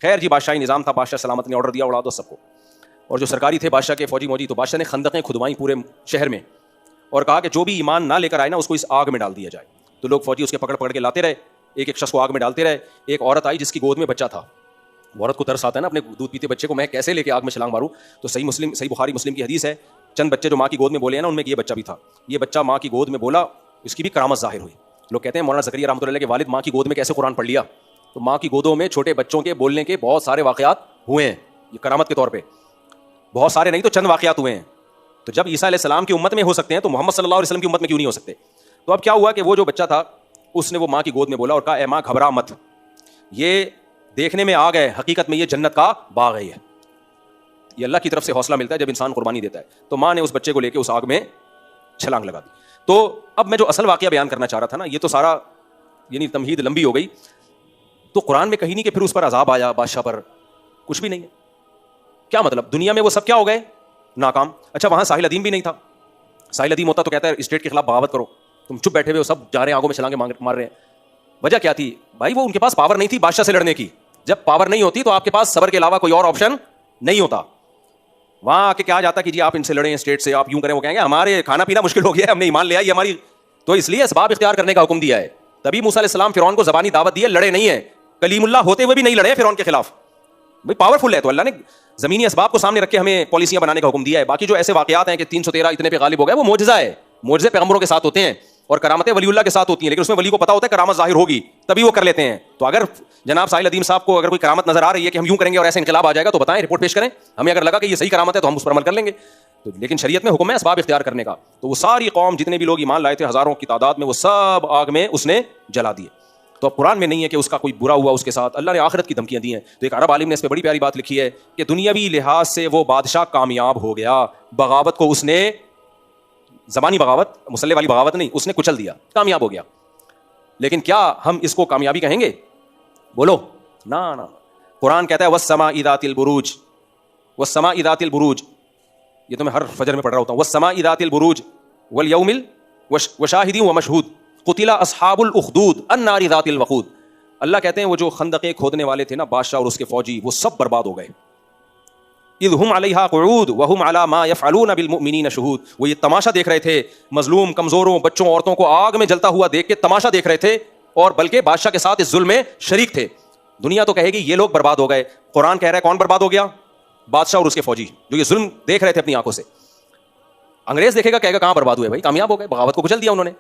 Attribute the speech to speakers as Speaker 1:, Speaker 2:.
Speaker 1: خیر جی بادشاہی نظام تھا, بادشاہ سلامت نے آرڈر دیا اڑا دو سب کو. اور جو سرکاری تھے بادشاہ کے فوجی موجی, تو بادشاہ نے خندقیں کھدوائیں پورے شہر میں اور کہا کہ جو بھی ایمان نہ لے کر آئے نا اس کو اس آگ میں ڈال دیا جائے. تو لوگ فوجی اس کے پکڑ پکڑ کے لاتے رہے, ایک ایک شخص کو آگ میں ڈالتے رہے. ایک عورت آئی جس کی گود میں بچہ تھا. وہ عورت کو ترس آتا ہے نا اپنے دودھ پیتے بچے کو, میں کیسے لے کے آگ میں چھلانگ ماروں. تو صحیح بخاری مسلم کی حدیث ہے, چند بچے جو ماں کی گود میں بولے ہیں نا ان میں یہ بچہ بھی تھا. یہ بچہ ماں کی گود میں بولا, اس کی بھی کرامت ظاہر ہوئی. لوگ کہتے ہیں مولانا زکریا رحمۃ اللہ علیہ کے والد ماں کی گود میں کیسے قرآن پڑھ لیا. تو ماں کی گودوں میں چھوٹے بچوں کے بولنے کے بہت سارے واقعات ہوئے ہیں, یہ کرامت کے طور پہ. بہت سارے نہیں تو چند واقعات ہوئے ہیں. تو جب عیسیٰ علیہ السلام کی امت میں ہو سکتے ہیں تو محمد صلی اللہ علیہ وسلم کی امت میں کیوں نہیں ہو سکتے. تو اب کیا ہوا کہ وہ جو بچہ تھا اس نے وہ ماں کی گود میں بولا اور کہا اے ماں گھبرا مت, یہ دیکھنے میں آگ ہے, حقیقت میں یہ جنت کا باغ ہے. یہ اللہ کی طرف سے حوصلہ ملتا ہے جب انسان قربانی دیتا ہے. تو ماں نے اس بچے کو لے کے اس آگ میں چھلانگ لگا دی. تو اب میں جو اصل واقعہ بیان کرنا چاہ رہا تھا نا, یہ تو سارا یعنی تمہید لمبی ہو گئی. تو قرآن میں کہیں نہیں کہ پھر اس پر عذاب آیا بادشاہ پر, کچھ بھی نہیں ہے. کیا مطلب, دنیا میں وہ سب کیا ہو گئے, ناکام. اچھا وہاں ساحل ادیم بھی نہیں تھا. ساحل ادیم ہوتا تو کہتا ہے اسٹیٹ کے خلاف بغاوت کرو, تم چپ بیٹھے ہوئے ہو, سب جا رہے ہیں آگوں میں چھلانگیں مار رہے ہیں. وجہ کیا تھی بھائی, وہ ان کے پاس پاور نہیں تھی بادشاہ سے لڑنے کی. جب پاور نہیں ہوتی تو آپ کے پاس صبر کے علاوہ کوئی اور آپشن نہیں ہوتا. وہاں آ کے کیا جاتا کہ جی آپ ان سے لڑیں اسٹیٹ سے, آپ یوں کریں, وہ کہیں گے ہمارے کھانا پینا مشکل ہو گیا ہے, ہم نے ایمان لیا, یہ ہماری. تو اس لیے اسباب اختیار کرنے کا حکم دیا ہے. تبھی موسیٰ علیہ السلام فرعون کو زبانی دعوت دی ہے, لڑے نہیں ہیں. کلیم اللہ ہوتے ہوئے بھی نہیں لڑے فرعون کے خلاف. بھائی پاورفل ہے تو اللہ نے زمینی اسباب کو سامنے رکھ کے ہمیں پالیسیاں بنانے کا حکم دیا ہے. باقی جو ایسے واقعات ہیں کہ 313 اتنے پہ غالب ہو گئے, وہ معجزہ ہے. معجزے پیغمبروں کے ساتھ ہوتے ہیں اور کرامتیں ولی اللہ کے ساتھ ہوتی ہیں, لیکن اس میں ولی کو پتا ہوتا ہے کرامت ظاہر ہوگی تبھی وہ کر لیتے ہیں. تو اگر جناب ساحل ادیم صاحب کو اگر کوئی کرامت نظر آ رہی ہے کہ ہم یوں کریں گے اور ایسے انقلاب آ جائے گا تو بتائیں, رپورٹ پیش کریں. ہمیں اگر لگا کہ یہ صحیح کرامت ہے تو ہم اس پر عمل کر لیں گے. تو لیکن شریعت میں حکم ہے اسباب اختیار کرنے کا. تو وہ ساری قوم جتنے بھی لوگ ایمان لائے تھے ہزاروں کی تعداد میں, وہ سب آگ میں اس نے جلا دیے. تو اب قرآن میں نہیں ہے کہ اس کا کوئی برا ہوا اس کے ساتھ, اللہ نے آخرت کی دھمکیاں دی ہیں. تو ایک عرب عالم نے اس پہ بڑی پیاری بات لکھی ہے کہ دنیاوی لحاظ سے وہ بادشاہ کامیاب ہو گیا, بغاوت کو اس نے, زبانی بغاوت, مسلح والی بغاوت نہیں, اس نے کچل دیا, کامیاب ہو گیا. لیکن کیا ہم اس کو کامیابی کہیں گے؟ بولو نا. قرآن کہتا ہے والسماء ذات البروج, والسماء ذات البروج, یہ تو میں ہر فجر میں پڑھ رہا ہوتا ہوں. والسماء ذات البروج والیوم وشاہد ومشہود قتل اصحاب الاخدود النار ذات الوقود. اللہ کہتے ہیں وہ جو خندقیں کھودنے والے تھے نا, بادشاہ اور اس کے فوجی, وہ سب برباد ہو گئے. اذ هم علیہا قعود وهم علی ما یفعلون بالمؤمنین شہود. وہ یہ تماشا دیکھ رہے تھے, مظلوم کمزوروں بچوں عورتوں کو آگ میں جلتا ہوا دیکھ کے تماشا دیکھ رہے تھے, اور بلکہ بادشاہ کے ساتھ اس ظلم میں شریک تھے. دنیا تو کہے گی یہ لوگ برباد ہو گئے, قرآن کہہ رہا ہے کون برباد ہو گیا؟ بادشاہ اور اس کے فوجی جو یہ ظلم دیکھ رہے تھے اپنی آنکھوں سے. انگریز دیکھے گا کہے گا کہاں برباد ہوئے بھائی, کامیاب ہو گئے, بغاوت کو کچل دیا انہوں نے.